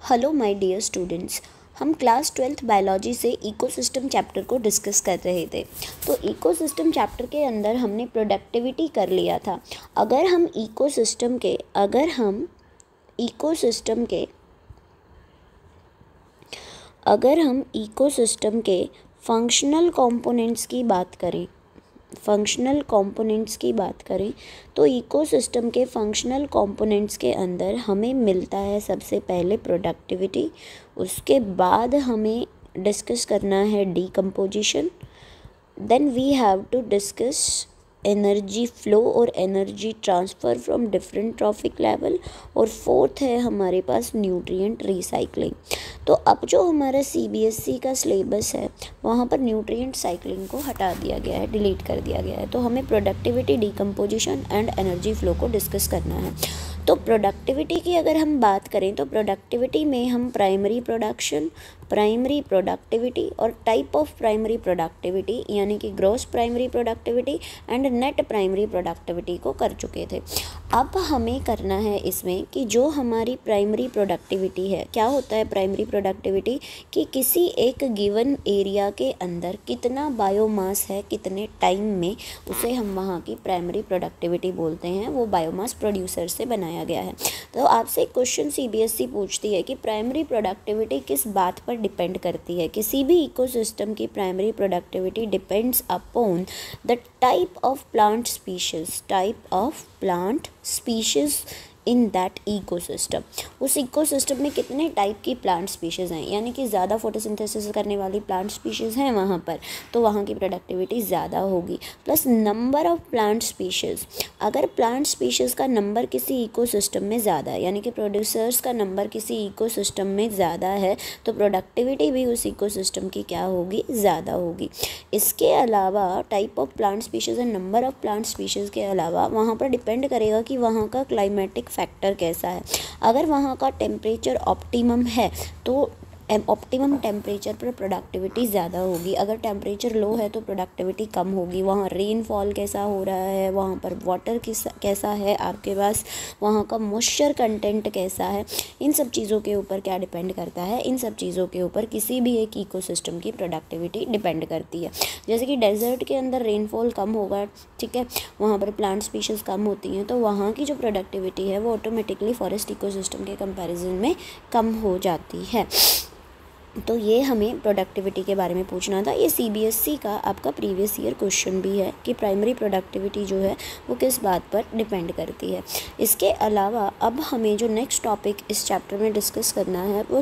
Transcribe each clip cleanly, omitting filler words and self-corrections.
Hello my dear students. हम class 12th biology से ecosystem chapter को डिस्कस कर रहे थे। तो इकोसिस्टम चैप्टर के अंदर हमने प्रोडक्टिविटी कर लिया था। अगर हम इकोसिस्टम के फंक्शनल कंपोनेंट्स की बात करें तो इकोसिस्टम के फंक्शनल कंपोनेंट्स के अंदर हमें मिलता है सबसे पहले प्रोडक्टिविटी। उसके बाद हमें डिस्कस करना है decomposition. Then we have to discuss energy flow और energy transfer from different trophic level. और फोर्थ है हमारे पास न्यूट्रिएंट रिसाइकलिंग। तो अब जो हमारा सीबीएसई का सिलेबस है वहाँ पर न्यूट्रिएंट साइक्लिंग को हटा दिया गया है, डिलीट कर दिया गया है। तो हमें productivity, decomposition and energy flow को डिस्कस करना है। तो प्रोडक्टिविटी की अगर हम बात करें तो प्रोडक्टिविटी में हम प्राइमरी प्रोडक्टिविटी और टाइप ऑफ प्राइमरी प्रोडक्टिविटी यानी कि gross primary productivity and net primary productivity को कर चुके थे। अब हमें करना है इसमें कि जो हमारी प्राइमरी प्रोडक्टिविटी है, क्या होता है प्राइमरी प्रोडक्टिविटी, कि किसी एक गिवन एरिया के अंदर कितना बायोमास है, कितने टाइम में, उसे हम वहाँ की प्राइमरी प्रोडक्टिविटी बोलते हैं। वो बायोमास प्रोड्यूसर से बनाया गया है। तो आपसे एक क्वेश्चन सीबीएसई पूछती है कि प्राइमरी प्रोडक्टिविटी किस बात पर डिपेंड करती है। किसी भी इकोसिस्टम की primary productivity depends upon the type of plant species in that ecosystem. उस इकोसिस्टम में कितने टाइप की प्लांट स्पीशीज़ हैं, यानी कि ज़्यादा फोटोसिंथेसिस करने वाली प्लांट स्पीशीज़ हैं वहाँ पर, तो वहाँ की प्रोडक्टिविटी ज़्यादा होगी। Plus number of plant species, अगर प्लांट स्पीशीज़ का नंबर किसी इकोसिस्टम में ज़्यादा है, यानी कि प्रोड्यूसर्स का नंबर किसी इकोसिस्टम में ज़्यादा है, तो प्रोडक्टिविटी भी उस इकोसिस्टम की क्या होगी, ज़्यादा होगी। इसके अलावा type of plant species and number of plant species के अलावा वहाँ पर डिपेंड करेगा कि वहाँ का क्लाइमेटिक फैक्टर कैसा है। अगर वहाँ का टेम्परेचर ऑप्टिमम है तो ऑप्टिमम टेम्परेचर पर प्रोडक्टिविटी ज़्यादा होगी। अगर टेम्परेचर लो है तो प्रोडक्टिविटी कम होगी। वहाँ रेनफॉल कैसा हो रहा है, वहाँ पर वाटर कैसा है आपके पास, वहाँ का मॉइस्चर कंटेंट कैसा है, इन सब चीज़ों के ऊपर क्या डिपेंड करता है, इन सब चीज़ों के ऊपर किसी भी एक इकोसिस्टम की प्रोडक्टिविटी डिपेंड करती है। जैसे कि डेजर्ट के अंदर रेनफॉल कम होगा, ठीक है, वहाँ पर प्लांट स्पीशीज़ कम होती हैं, तो वहाँ की जो प्रोडक्टिविटी है वो ऑटोमेटिकली फॉरेस्ट इकोसिस्टम के कंपैरिजन में कम हो जाती है। तो ये हमें प्रोडक्टिविटी के बारे में पूछना था। ये सीबीएसई का आपका प्रीवियस ईयर क्वेश्चन भी है कि प्राइमरी प्रोडक्टिविटी जो है वो किस बात पर डिपेंड करती है। इसके अलावा अब हमें जो नेक्स्ट टॉपिक इस चैप्टर में डिस्कस करना है वो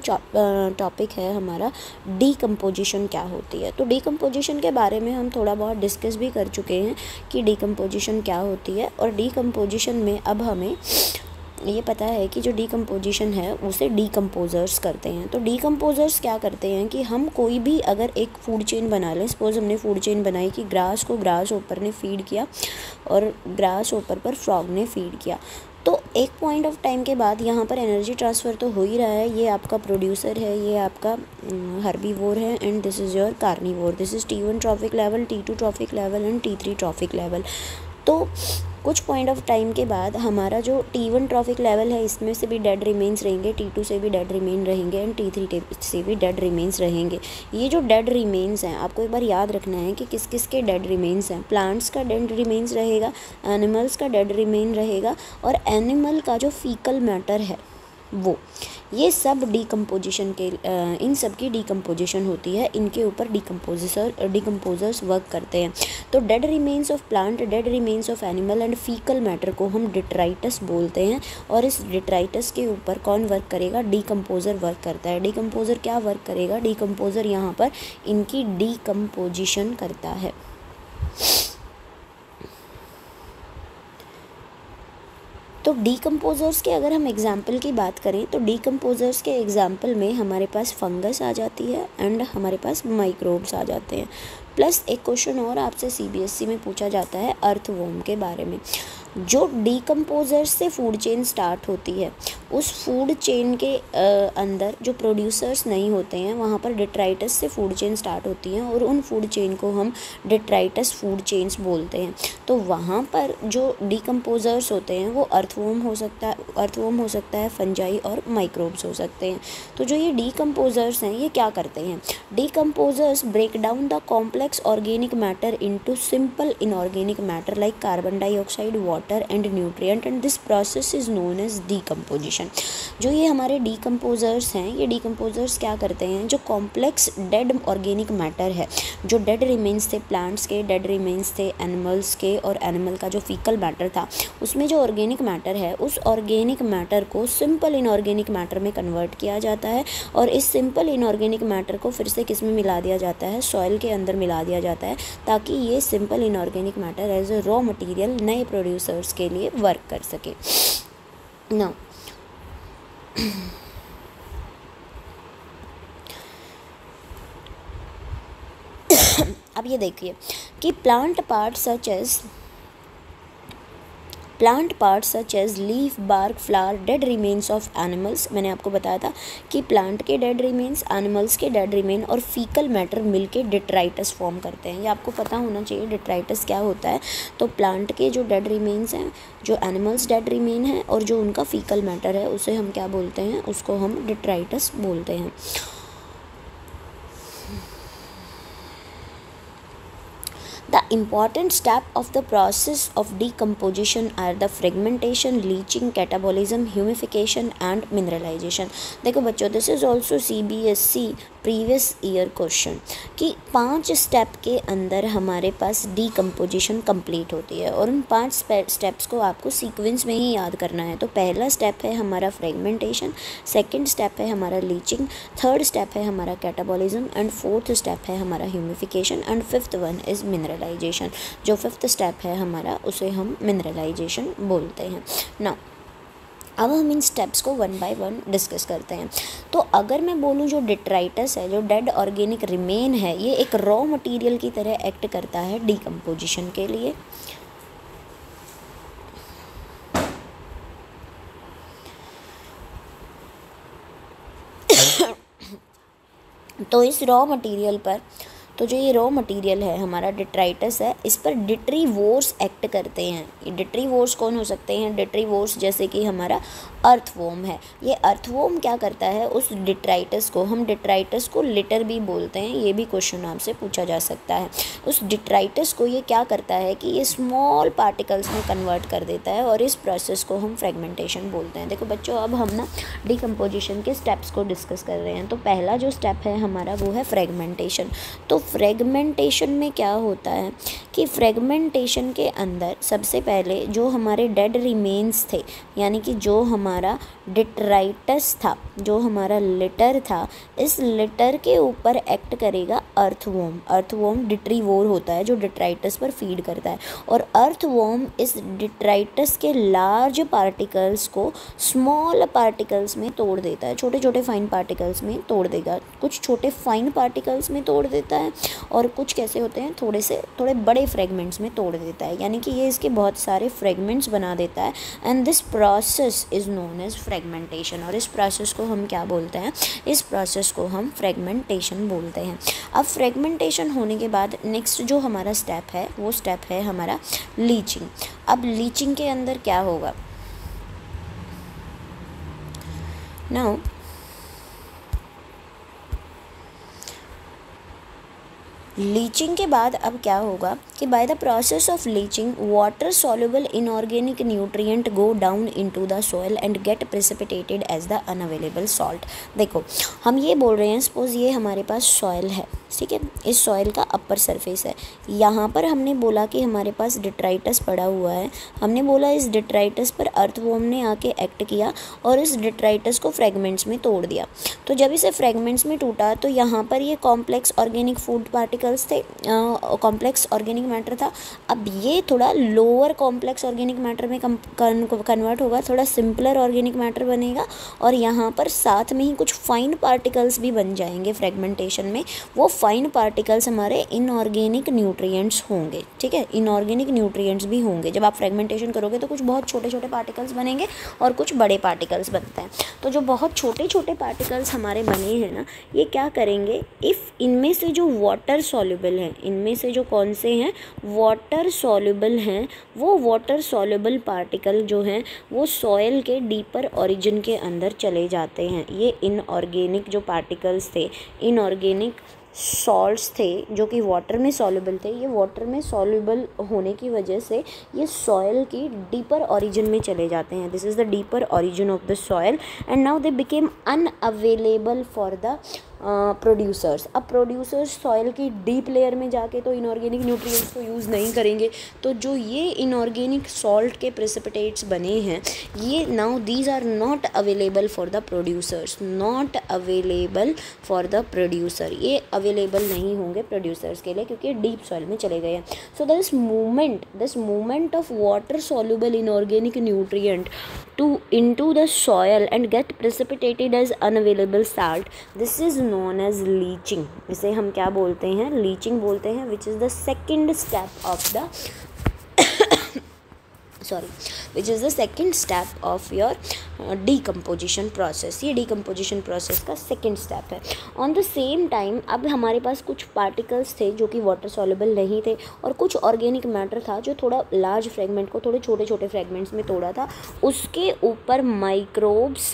टॉपिक है हमारा डीकम्पोजिशन क्या होती है। तो डीकम्पोजिशन के बारे में हम थोड़ा बहुत डिस्कस भी कर चुके हैं कि डीकम्पोजिशन क्या होती है। और डीकम्पोजिशन में अब हमें ये पता है कि जो डीकम्पोजिशन है उसे डीकम्पोज़र्स करते हैं। तो डीकम्पोज़र्स क्या करते हैं कि हम कोई भी अगर एक फूड चेन बना लें, सपोज़ हमने फूड चेन बनाई कि ग्रास को ग्रास होपर ने फीड किया और ग्रास होपर पर फ्रॉग ने फीड किया, तो एक पॉइंट ऑफ टाइम के बाद यहाँ पर एनर्जी ट्रांसफ़र तो हो ही रहा है। ये आपका प्रोड्यूसर है, ये आपका हर्बीवोर है and this is your carnivore. This is T1 trophic level, T2 trophic level and T3 trophic level. तो कुछ पॉइंट ऑफ टाइम के बाद हमारा जो T1 ट्रॉफिक लेवल है इसमें से भी डेड रिमेन्स रहेंगे, T2 से भी डेड रिमेन रहेंगे एंड T3 से भी डेड रिमेन्स रहेंगे। ये जो डेड रिमेन्स हैं आपको एक बार याद रखना है कि किस किस के डेड रिमेन्स हैं। प्लांट्स का डेड रिमेन्स रहेगा, एनिमल्स का डेड रिमेन रहेगा और एनिमल का जो फीकल मैटर है वो, ये सब डीकम्पोजिशन के इन सब की डीकम्पोजिशन होती है। इनके ऊपर डीकम्पोजर्स वर्क करते हैं। तो dead remains of plant, dead remains of animal and faecal matter को हम डिट्राइटस बोलते हैं। और इस डिट्राइटस के ऊपर कौन वर्क करेगा, डीकम्पोज़र वर्क करता है। डीकम्पोज़र क्या वर्क करेगा, डीकम्पोज़र यहाँ पर इनकी डीकम्पोजिशन करता है। तो डीकम्पोज़र्स के अगर हम एग्जाम्पल की बात करें तो डीकम्पोज़र्स के एग्जाम्पल में हमारे पास फंगस आ जाती है एंड हमारे पास माइक्रोब्स आ जाते हैं। प्लस एक क्वेश्चन और आपसे सीबीएसई में पूछा जाता है अर्थवॉर्म के बारे में। जो डीकम्पोज़र्स से फूड चेन स्टार्ट होती है उस फूड चेन के अंदर जो प्रोड्यूसर्स नहीं होते हैं वहाँ पर डिट्राइटस से फूड चेन स्टार्ट होती हैं और उन फूड चेन को हम डिट्राइटस फूड चेन्स बोलते हैं। तो वहाँ पर जो डिकम्पोजर्स होते हैं वो अर्थवॉर्म हो सकता है, फंजाई और माइक्रोब्स हो सकते हैं। तो जो ये डिकम्पोजर्स हैं ये क्या करते हैं? Decomposers break down the complex organic matter into simple inorganic matter like carbon dioxide, water and nutrient, and this process is known as decomposition. जो ये हमारे डिकम्पोजर्स हैं, ये डिकम्पोजर्स क्या करते हैं? जो कॉम्प्लेक्स डेड ऑर्गेनिक मैटर है, जो डेड रिमेन्स थे प्लांट्स के, डेड रिमेन्स थे एनिमल्स के, और एनिमल का जो फीकल मैटर था उसमें जो ऑर्गेनिक मैटर है उस ऑर्गेनिक मैटर को सिंपल इनऑर्गेनिक मैटर में कन्वर्ट किया जाता है, और इस सिंपल इनऑर्गेनिक मैटर को फिर से किस में मिला दिया जाता है? सॉइल के अंदर मिला दिया जाता है, ताकि ये simple inorganic matter as a raw material नए प्रोड्यूसर्स के लिए वर्क कर सके। नाउ अब ये देखिए कि plant part such as leaf, bark, flower, dead remains of animals, मैंने आपको बताया था कि प्लांट के डेड रिमेन्स, एनिमल्स के डेड रिमेन और फीकल मैटर मिलके डिट्राइटस फॉर्म करते हैं। ये आपको पता होना चाहिए डिट्राइटस क्या होता है। तो प्लांट के जो डेड रिमेन्स हैं, जो एनिमल्स डेड रिमेन हैं, और जो उनका फीकल मैटर है उसे हम क्या बोलते हैं? उसको हम डिट्राइटस बोलते हैं। The important step of the process of decomposition are the fragmentation, leaching, catabolism, humidification and mineralization। देखो बच्चों, this is also CBSE previous year question कि 5 स्टेप के अंदर हमारे पास डिकम्पोजिशन कंप्लीट होती है, और उन 5 स्टेप्स को आपको सीक्वेंस में ही याद करना है। तो पहला स्टेप है हमारा फ्रेगमेंटेशन, सेकंड स्टेप है हमारा लीचिंग, थर्ड स्टेप है हमारा कैटाबॉलिज्म, एंड फोर्थ स्टेप है हमारा humification, and fifth one is mineralisation. जो फिफ्थ स्टेप है हमारा उसे हम मिनरलाइजेशन बोलते हैं। नाउ अब हम इन स्टेप्स को 1 बाय 1 डिस्कस करते हैं। तो अगर मैं बोलूँ जो डिट्राइटस है, जो डेड ऑर्गेनिक रिमेन है, ये एक रॉ मटेरियल की तरह एक्ट करता है डिकम्पोजिशन के लिए। तो इस रॉ मटेरियल पर, तो जो ये रॉ मटेरियल है हमारा डिट्राइटस है, इस पर डिट्रीवोर्स एक्ट करते हैं। ये डिट्रीवोर्स कौन हो सकते हैं? डिट्रीवोर्स जैसे कि हमारा अर्थवॉर्म है। ये अर्थवॉर्म क्या करता है? उस डिट्राइटस को, हम डिट्राइटस को लिटर भी बोलते हैं, ये भी क्वेश्चन आपसे पूछा जा सकता है। उस डिट्राइटस को ये क्या करता है कि ये स्मॉल पार्टिकल्स में कन्वर्ट कर देता है, और इस प्रोसेस को हम फ्रेगमेंटेशन बोलते हैं। देखो बच्चों, अब हम ना डिकम्पोजिशन के स्टेप्स को डिस्कस कर रहे हैं। तो पहला जो स्टेप है हमारा वो है फ्रेगमेंटेशन। तो फ्रेगमेंटेशन में क्या होता है कि फ्रेगमेंटेशन के अंदर सबसे पहले जो हमारे डेड रिमेन्स थे, यानी कि जो हमारा डिट्राइटस था, जो हमारा लिटर था, इस लिटर के ऊपर एक्ट करेगा अर्थवॉर्म। अर्थवॉर्म डिट्रीवोर होता है जो डिट्राइटस पर फीड करता है, और अर्थवॉर्म इस डिट्राइटस के लार्ज पार्टिकल्स को स्मॉल पार्टिकल्स में तोड़ देता है, छोटे छोटे फाइन पार्टिकल्स में तोड़ देगा। कुछ छोटे फाइन पार्टिकल्स में तोड़ देता है, और कुछ कैसे होते हैं, थोड़े बड़े फ्रेगमेंट्स में तोड़ देता है, यानी कि ये इसके बहुत सारे फ्रेगमेंट्स बना देता है। And this process is known as fragmentation. और इस प्रोसेस को हम क्या बोलते हैं? इस प्रोसेस को हम फ्रेगमेंटेशन बोलते हैं। अब फ्रेगमेंटेशन होने के बाद नेक्स्ट जो हमारा स्टेप है वो स्टेप है हमारा लीचिंग। अब लीचिंग के अंदर क्या होगा? नाउ लीचिंग के बाद अब क्या होगा कि by the process of leaching water soluble inorganic nutrient go down into the soil and get precipitated as the unavailable salt. देखो, हम ये बोल रहे हैं, सपोज ये हमारे पास सॉइल है, ठीक है, इस सॉइल का अपर सरफेस है। यहाँ पर हमने बोला कि हमारे पास डिट्राइटस पड़ा हुआ है, हमने बोला इस डिट्राइटस पर अर्थवॉर्म ने आके एक्ट किया और इस डिट्राइटस को फ्रेगमेंट्स में तोड़ दिया। तो जब इसे फ्रेगमेंट्स में टूटा तो यहाँ पर ये कॉम्प्लेक्स ऑर्गेनिक फूड पार्टिकल्स थे, कॉम्प्लेक्स ऑर्गेनिक मैटर था। अब ये थोड़ा लोअर कॉम्प्लेक्स ऑर्गेनिक मैटर में कन्वर्ट होगा, थोड़ा सिंपलर ऑर्गेनिक मैटर बनेगा, और यहाँ पर साथ में ही कुछ फाइन पार्टिकल्स भी बन जाएंगे फ्रेगमेंटेशन में। वो फाइन पार्टिकल्स हमारे इनऑर्गेनिक न्यूट्रिएंट्स होंगे, ठीक है, इनऑर्गेनिक न्यूट्रिएंट्स भी होंगे। जब आप फ्रेगमेंटेशन करोगे तो कुछ बहुत छोटे छोटे पार्टिकल्स बनेंगे और कुछ बड़े पार्टिकल्स बनते हैं। तो जो बहुत छोटे छोटे पार्टिकल्स हमारे बने हैं ना, ये क्या करेंगे, इफ़ इनमें से जो वाटर सॉल्युबल हैं, इनमें से जो कौन से हैं वाटर सॉल्युबल हैं, वो वाटर सॉल्युबल पार्टिकल जो हैं वो सॉइल के डीपर ओरिजिन के अंदर चले जाते हैं। ये इनऑर्गेनिक जो पार्टिकल्स थे, इनऑर्गेनिक सॉल्ट्स थे जो कि वाटर में सॉल्युबल थे, ये वाटर में सॉल्युबल होने की वजह से ये सॉइल की डीपर ओरिजिन में चले जाते हैं। This is the deeper origin of the soil and now they became unavailable for the producers. अब प्रोड्यूसर्स सॉइल की डीप लेयर में जाके तो इनऑर्गेनिक न्यूट्रिएंट्स को यूज़ नहीं करेंगे, तो जो ये इनऑर्गेनिक सॉल्ट के प्रेसिपिटेट्स बने हैं, ये now these are not available for the producers, not available for the producer, ये अवेलेबल नहीं होंगे प्रोड्यूसर्स के लिए क्योंकि डीप सॉइल में चले गए हैं। So this movement of water soluble inorganic nutrient into the soil and get precipitated as unavailable salt, this is known as leaching। इसे हम क्या बोलते हैं, लीचिंग बोलते हैं, which is the second step of the which is the second step of your decomposition process। ये decomposition process का second step है। on the same time अब हमारे पास कुछ particles थे जो कि water soluble नहीं थे और कुछ organic matter था जो थोड़ा large fragment को थोड़े छोटे छोटे fragments में तोड़ा था, उसके ऊपर microbes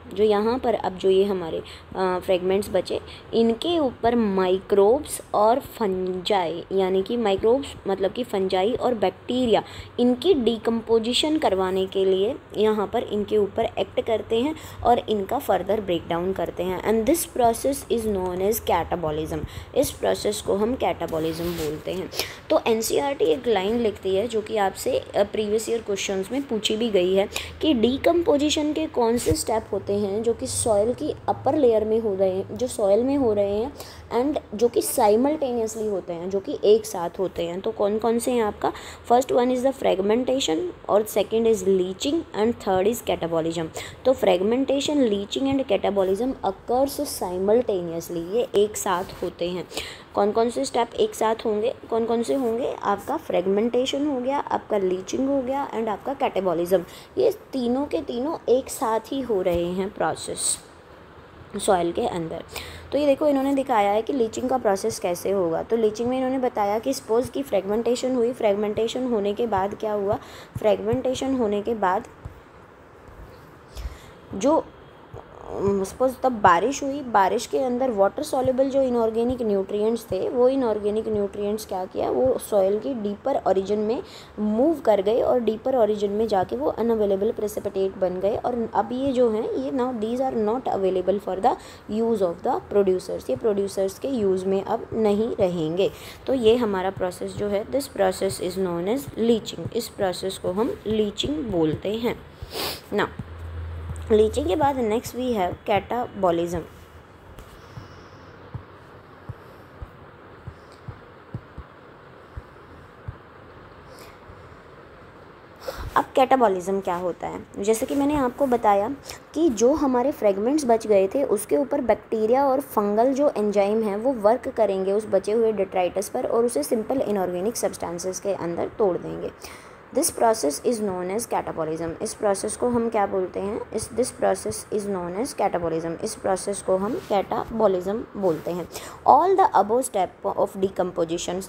जो यहाँ पर अब जो ये हमारे फ्रेगमेंट्स बचे, इनके ऊपर माइक्रोब्स और फंजाई, यानी कि माइक्रोब्स मतलब कि फंजाई और बैक्टीरिया, इनकी डिकम्पोजिशन करवाने के लिए यहाँ पर इनके ऊपर एक्ट करते हैं और इनका फर्दर ब्रेक डाउन करते हैं and this process is known as catabolism. इस प्रोसेस को हम कैटाबॉलिज्म बोलते हैं। तो एनसीईआरटी एक लाइन लिखती है जो कि आपसे प्रीवियस ईयर क्वेश्चंस में पूछी भी गई है कि डिकम्पोजिशन के कौन से स्टेप होते हैं जो कि सॉइल की अपर लेयर में हो रहे हैं, जो सॉइल में हो रहे हैं एंड जो कि साइमल्टेनियसली होते हैं, जो कि एक साथ होते हैं। तो कौन कौन से हैं आपका, first one is the fragmentation और second is leaching and third is catabolism. तो fragmentation, leaching and catabolism occurs simultaneously, ये एक साथ होते हैं। कौन कौन से स्टेप एक साथ होंगे, कौन कौन से होंगे, आपका फ्रेगमेंटेशन हो गया, आपका लीचिंग हो गया एंड आपका कैटाबॉलिज्म। ये तीनों के तीनों एक साथ ही हो रहे हैं प्रोसेस सॉइल के अंदर। तो ये देखो इन्होंने दिखाया है कि लीचिंग का प्रोसेस कैसे होगा। तो लीचिंग में इन्होंने बताया कि सपोज़ की फ्रेगमेंटेशन हुई, फ्रेगमेंटेशन होने के बाद क्या हुआ, फ्रेगमेंटेशन होने के बाद जो सपोज तब बारिश हुई, बारिश के अंदर वाटर सॉल्युबल जो इनऑर्गेनिक न्यूट्रिएंट्स थे, वो इनऑर्गेनिक न्यूट्रिएंट्स क्या किया, वो सॉइल की डीपर ओरिजिन में मूव कर गए और डीपर ओरिजिन में जाके वो अनअवेलेबल प्रेसिपिटेट बन गए और अब ये जो हैं ये now these are not available for the use of the producers, ये प्रोड्यूसर्स के यूज़ में अब नहीं रहेंगे। तो ये हमारा प्रोसेस जो है, this process is known as leaching. इस प्रोसेस को हम लीचिंग बोलते हैं। ना लीचिंग के बाद नेक्स्ट वी हैव कैटाबॉलिज्म। अब कैटाबॉलिज्म क्या होता है, जैसे कि मैंने आपको बताया कि जो हमारे फ्रेगमेंट्स बच गए थे उसके ऊपर बैक्टीरिया और फंगल जो एंजाइम है वो वर्क करेंगे उस बचे हुए डिट्राइटस पर और उसे सिंपल इनऑर्गेनिक सब्सटेंसेस के अंदर तोड़ देंगे। This process is known as catabolism. इस प्रोसेस को हम क्या बोलते हैं, this process is known as catabolism. इस प्रोसेस को हम कैटाबॉलिज्म बोलते हैं। All the above step of decomposition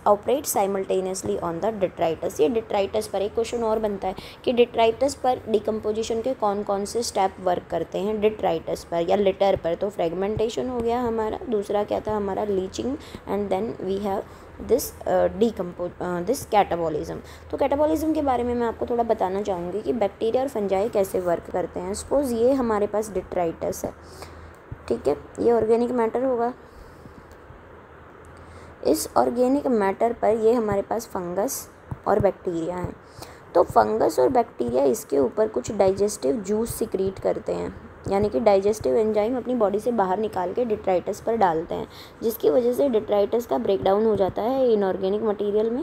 operate simultaneously on the detritus. ये डिट्राइटस पर एक क्वेश्चन और बनता है कि डिट्राइटस पर डिकम्पोजिशन के कौन कौन से स्टेप वर्क करते हैं डिट्राइटस पर या लिटर पर। तो फ्रेगमेंटेशन हो गया हमारा, दूसरा क्या था हमारा leaching and then we have this catabolism. तो कैटाबॉलिज्म के बारे में मैं आपको थोड़ा बताना चाहूँगी कि बैक्टीरिया और फंजाई कैसे वर्क करते हैं। सपोज़ ये हमारे पास डिट्राइटस है, ठीक है, ये ऑर्गेनिक मैटर होगा, इस ऑर्गेनिक मैटर पर ये हमारे पास फंगस और बैक्टीरिया हैं। तो फंगस और बैक्टीरिया इसके ऊपर कुछ डाइजेस्टिव जूस सिक्रीट करते हैं, यानी कि डाइजेस्टिव एंजाइम अपनी बॉडी से बाहर निकाल के डिट्राइटस पर डालते हैं, जिसकी वजह से डिट्राइटस का ब्रेकडाउन हो जाता है इनऑर्गेनिक मटेरियल में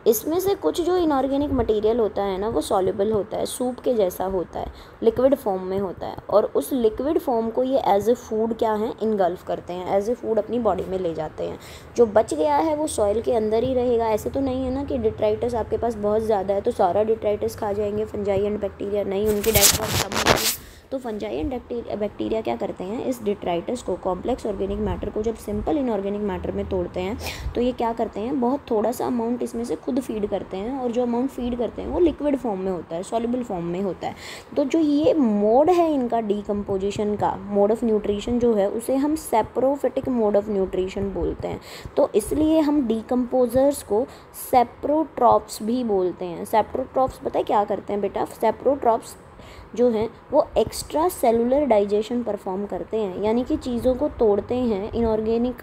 इसमें से कुछ जो इनऑर्गेनिक मटेरियल होता है ना वो सॉल्युबल होता है, सूप के जैसा होता है, लिक्विड फॉर्म में होता है, और उस लिक्विड फॉर्म को ये एज ए फूड क्या है, इनगल्फ करते हैं, एज ए फूड अपनी बॉडी में ले जाते हैं। जो बच गया है वो सॉइल के अंदर ही रहेगा। ऐसे तो नहीं है ना कि डिट्राइटस आपके पास बहुत ज़्यादा है तो सारा डिट्राइटस खा जाएंगे फंजाई एंड बैक्टीरिया, नहीं, उनकी डाइट बहुत कम होती है। तो फंजाई एंड बैक्टीरिया क्या करते हैं, इस डिट्राइटस को, कॉम्प्लेक्स ऑर्गेनिक मैटर को जब सिंपल इनऑर्गेनिक मैटर में तोड़ते हैं तो ये क्या करते हैं, बहुत थोड़ा सा अमाउंट इसमें से खुद फीड करते हैं, और जो अमाउंट फीड करते हैं वो लिक्विड फॉर्म में होता है, सॉल्युबल फॉर्म में होता है। तो जो ये मोड है इनका डीकम्पोजिशन का, मोड ऑफ न्यूट्रिशन जो है, उसे हम सेप्रोफिटिक मोड ऑफ न्यूट्रिशन बोलते हैं। तो इसलिए हम डीकम्पोजर्स को सेप्रोट्रॉप्स भी बोलते हैं। सेप्रोट्रॉप्स पता है क्या करते हैं बेटा, सेप्रोट्रॉप्स जो हैं वो एक्स्ट्रा सेलुलर डाइजेशन परफॉर्म करते हैं, यानी कि चीज़ों को तोड़ते हैं,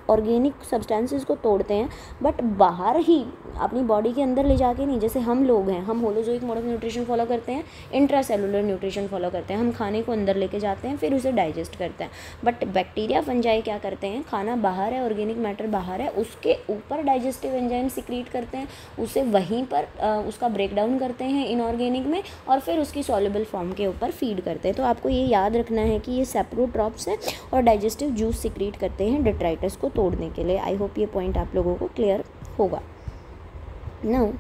ऑर्गेनिक सब्सटेंसेस को तोड़ते हैं, बट बाहर ही अपनी बॉडी के अंदर ले जाके नहीं। जैसे हम लोग हैं, हम holozoic mode of nutrition follow करते हैं, इंट्रा सेलुलर न्यूट्रिशन फॉलो करते हैं, हम खाने को अंदर लेके जाते हैं फिर उसे डाइजेस्ट करते हैं। बट बैक्टीरिया फंजाई क्या करते हैं, खाना बाहर है, ऑर्गेनिक मैटर बाहर है, उसके ऊपर डाइजेस्टिव एंजाइम सिक्रीट करते हैं, उसे वहीं पर उसका ब्रेक डाउन करते हैं इनऑर्गेनिक में, और फिर उसकी सॉल्युबल फॉर्म के ऊपर फीड करते हैं। तो आपको ये याद रखना है कि ये सेप्रोट्रॉप्स हैं और डाइजेस्टिव जूस सिक्रीट करते हैं डिट्राइटस को तोड़ने के लिए। आई होप ये पॉइंट आप लोगों को क्लियर होगा। नाउ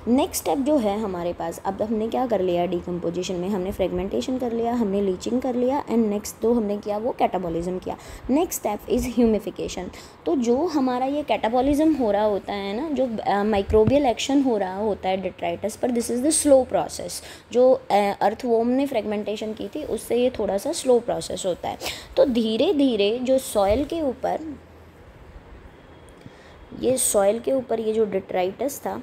नेक्स्ट स्टेप जो है हमारे पास, अब हमने क्या कर लिया डीकम्पोजिशन में, हमने फ्रेगमेंटेशन कर लिया, हमने लीचिंग कर लिया, एंड नेक्स्ट जो हमने किया वो कैटाबॉलिज्म किया। Next step is humification. तो जो हमारा ये कैटाबॉलिज्म हो रहा होता है ना, जो माइक्रोबियल एक्शन हो रहा होता है डिट्राइटस पर, this is the slow process. जो अर्थवॉर्म ने फ्रेगमेंटेशन की थी उससे ये थोड़ा सा स्लो प्रोसेस होता है। तो धीरे धीरे जो सॉइल के ऊपर ये जो डिट्राइटस था,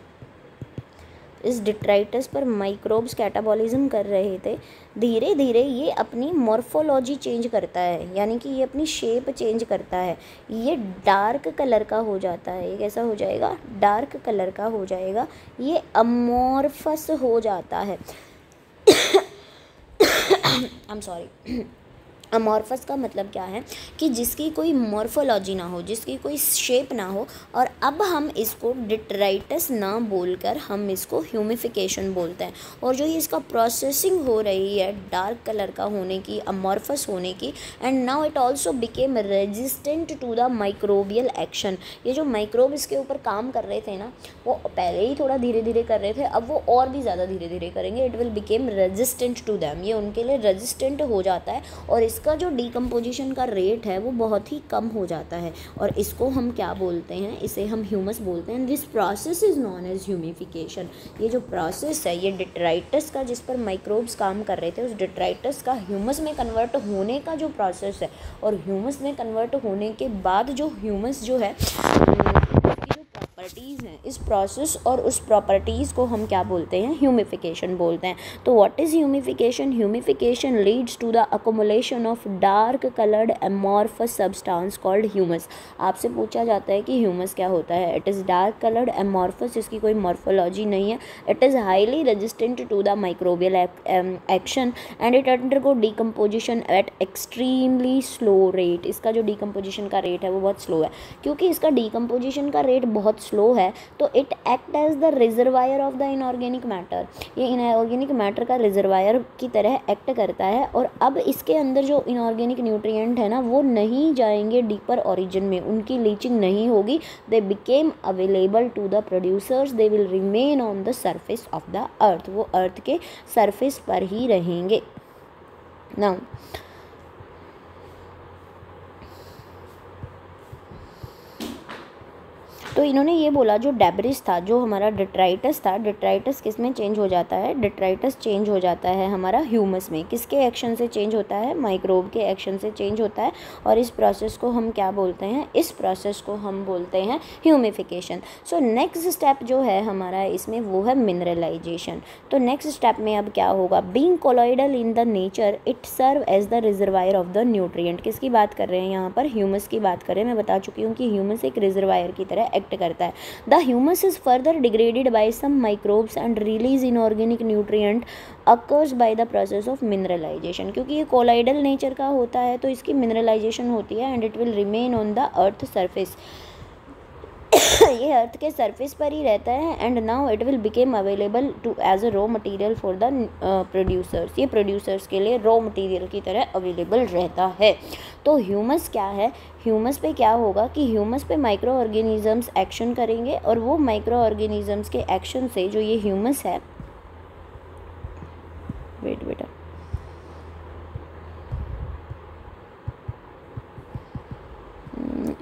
इस डिट्राइटस पर माइक्रोब्स कैटाबॉलिज्म कर रहे थे, धीरे धीरे ये अपनी मॉर्फोलॉजी चेंज करता है, यानी कि ये अपनी शेप चेंज करता है। ये डार्क कलर का हो जाता है। ये कैसा हो जाएगा, डार्क कलर का हो जाएगा, ये अमॉर्फस हो जाता है। I am sorry. अमॉर्फस का मतलब क्या है कि जिसकी कोई मॉर्फोलॉजी ना हो, जिसकी कोई शेप ना हो, और अब हम इसको डिट्राइटस ना बोलकर हम इसको ह्यूमिफिकेशन बोलते हैं। और जो ये इसका प्रोसेसिंग हो रही है डार्क कलर का होने की, अमॉर्फस होने की, and now it also became resistant to the microbial action. ये जो माइक्रोब इसके ऊपर काम कर रहे थे ना, वो पहले ही थोड़ा धीरे धीरे कर रहे थे, अब वो और भी ज़्यादा धीरे धीरे करेंगे। It will became resistant to them, ये उनके लिए रेजिस्टेंट हो जाता है, और इसका जो डीकम्पोजिशन का रेट है वो बहुत ही कम हो जाता है। और इसको हम क्या बोलते हैं, इसे हम ह्यूमस बोलते हैं। This process is known as humification. ये जो प्रोसेस है, ये डिट्राइटस का, जिस पर माइक्रोब्स काम कर रहे थे, उस डिट्राइटस का ह्यूमस में कन्वर्ट होने का जो प्रोसेस है, और ह्यूमस में कन्वर्ट होने के बाद जो ह्यूमस जो है प्रॉपर्टीज़ हैं, इस प्रोसेस और उस प्रॉपर्टीज़ को हम क्या बोलते हैं, ह्यूमिफिकेशन बोलते हैं। तो what is humification? Humification leads to the accumulation of dark coloured amorphous substance called humus. आपसे पूछा जाता है कि ह्यूमस क्या होता है? It is dark coloured amorphous, इसकी कोई मॉर्फोलॉजी नहीं है। It is highly resistant to the microbial action and it undergo decomposition at extremely slow rate. इसका जो डीकम्पोजिशन का रेट है वो बहुत स्लो है। क्योंकि इसका डीकम्पोजिशन का रेट बहुत स्लो है तो it act as the reservoir of the inorganic matter. ये इनऑर्गेनिक मैटर का रिजर्वायर की तरह एक्ट करता है, और अब इसके अंदर जो इनऑर्गेनिक न्यूट्रिएंट है ना, वो नहीं जाएंगे डीपर ओरिजिन में, उनकी लीचिंग नहीं होगी। They became available to the producers, they will remain on the surface of the earth. वो अर्थ के सरफेस पर ही रहेंगे। नाउ तो इन्होंने ये बोला जो डेब्रिस था, जो हमारा डिट्राइटस था, डिट्राइटस किस में चेंज हो जाता है? डिट्राइटस चेंज हो जाता है हमारा ह्यूमस में। किसके एक्शन से चेंज होता है? माइक्रोब के एक्शन से चेंज होता है। और इस प्रोसेस को हम क्या बोलते हैं? इस प्रोसेस को हम बोलते हैं ह्यूमिफिकेशन। सो नेक्स्ट स्टेप जो है हमारा इसमें वो है मिनरलाइजेशन। तो नेक्स्ट स्टेप में अब क्या होगा? Being colloidal in the nature it serve as the reservoir of the nutrient. किसकी बात कर रहे हैं यहाँ पर? ह्यूमस की बात कर रहे हैं। मैं बता चुकी हूँ कि ह्यूमस एक रिजर्वायर की तरह एक्ट करता है। The humus is further degraded by some microbes and release inorganic nutrient occurs by the process of mineralization. क्योंकि ये कोलाइडल नेचर का होता है तो इसकी मिनरलाइजेशन होती है and it will remain on the earth surface. ये अर्थ के सरफेस पर ही रहता है and now it will become available to as a raw material for the producers. ये प्रोड्यूसर्स के लिए रॉ मटेरियल की तरह अवेलेबल रहता है। तो ह्यूमस क्या है, ह्यूमस पे क्या होगा कि ह्यूमस पे माइक्रो ऑर्गेनिजम्स एक्शन करेंगे और वो माइक्रो ऑर्गेनिजम्स के एक्शन से जो ये ह्यूमस है, वेट बेटा,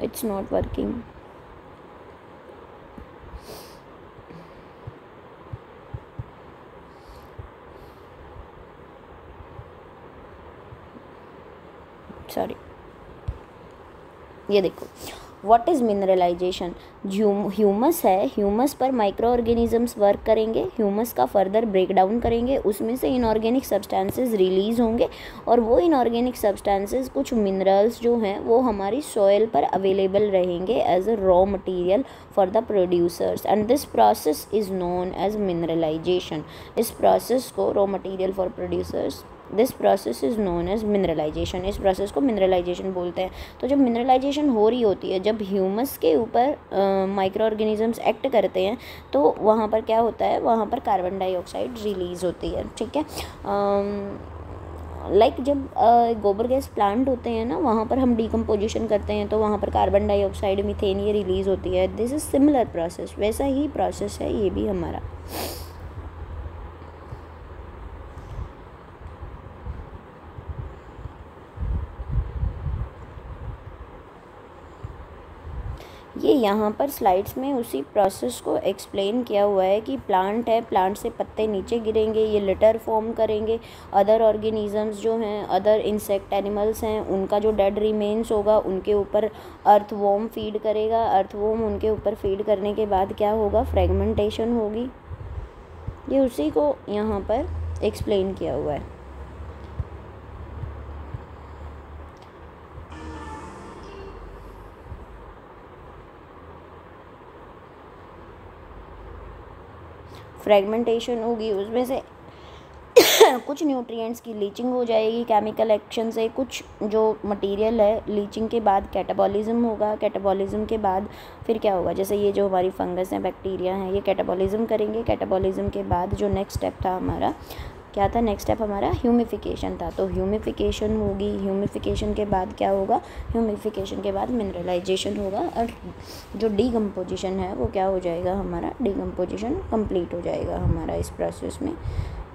इट्स नॉट वर्किंग। सॉरी, ये देखो व्हाट इज़ मिनरलाइजेशन। ह्यूमस है, ह्यूमस पर माइक्रो ऑर्गेनिजम्स वर्क करेंगे, ह्यूमस का फर्दर ब्रेक डाउन करेंगे, उसमें से इनऑर्गेनिक सब्सटेंसेस रिलीज होंगे और वो इनऑर्गेनिक सब्सटेंसेस कुछ मिनरल्स जो हैं वो हमारी सॉइल पर अवेलेबल रहेंगे as a raw material for the producers and this process is known as mineralization. इस प्रोसेस को raw material for producers, this process is known as mineralization. इस प्रोसेस को मिनरलाइजेशन बोलते हैं। तो जब मिनरलाइजेशन हो रही होती है, जब ह्यूमस के ऊपर माइक्रो ऑर्गेनिजम्स एक्ट करते हैं तो वहाँ पर क्या होता है, वहाँ पर कार्बन डाइऑक्साइड रिलीज़ होती है। ठीक है, लाइक जब गोबर गैस प्लांट होते हैं ना, वहाँ पर हम डिकम्पोजिशन करते हैं तो वहाँ पर कार्बन डाइऑक्साइड, मीथेन ये रिलीज़ होती है। दिस इज़ सिमिलर प्रोसेस, वैसा ही प्रोसेस है ये भी हमारा। ये यहाँ पर स्लाइड्स में उसी प्रोसेस को एक्सप्लेन किया हुआ है कि प्लांट है, प्लांट से पत्ते नीचे गिरेंगे, ये लिटर फॉर्म करेंगे, अदर ऑर्गेनिजम्स जो हैं, अदर इंसेक्ट एनिमल्स हैं, उनका जो डेड रिमेन्स होगा उनके ऊपर अर्थवॉर्म फीड करेगा। अर्थवॉर्म उनके ऊपर फीड करने के बाद क्या होगा, फ्रेगमेंटेशन होगी। ये उसी को यहाँ पर एक्सप्लेन किया हुआ है। फ्रेगमेंटेशन होगी, उसमें से कुछ न्यूट्रिएंट्स की लीचिंग हो जाएगी केमिकल एक्शन से, कुछ जो मटेरियल है लीचिंग के बाद कैटाबॉलिज्म होगा। कैटाबॉलिज्म के बाद फिर क्या होगा, जैसे ये जो हमारी फंगस हैं, बैक्टीरिया हैं, ये कैटाबॉलिज्म करेंगे। कैटाबॉलिज्म के बाद जो नेक्स्ट स्टेप था हमारा, क्या था नेक्स्ट स्टेप हमारा, ह्यूमिफिकेशन था। तो ह्यूमिफिकेशन होगी, ह्यूमिफिकेशन के बाद क्या होगा, ह्यूमिफिकेशन के बाद मिनरलाइजेशन होगा और जो डीकम्पोजिशन है वो क्या हो जाएगा हमारा, डीकम्पोजिशन कंप्लीट हो जाएगा हमारा इस प्रोसेस में।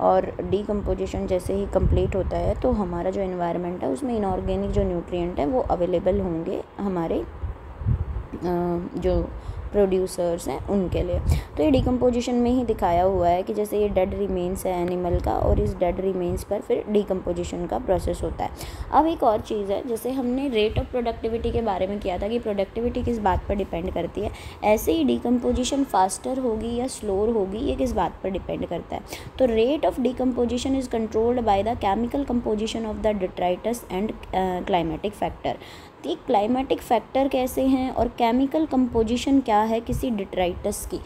और डीकम्पोजिशन जैसे ही कंप्लीट होता है तो हमारा जो एनवायरनमेंट है उसमें इनऑर्गेनिक जो न्यूट्रिएंट है वो अवेलेबल होंगे हमारे जो प्रोड्यूसर्स हैं उनके लिए। तो ये डिकम्पोजिशन में ही दिखाया हुआ है कि जैसे ये डेड रिमेन्स है एनिमल का और इस डेड रिमेन्स पर फिर डिकम्पोजिशन का प्रोसेस होता है। अब एक और चीज़ है, जैसे हमने रेट ऑफ प्रोडक्टिविटी के बारे में किया था कि प्रोडक्टिविटी किस बात पर डिपेंड करती है, ऐसे ही डिकम्पोजिशन फास्टर होगी या स्लोर होगी ये किस बात पर डिपेंड करता है। तो rate of decomposition is controlled by the chemical composition of the detritus and climatic factor. Climatic factor कैसे हैं और केमिकल कंपोजिशन क्या है किसी डिट्राइटस की,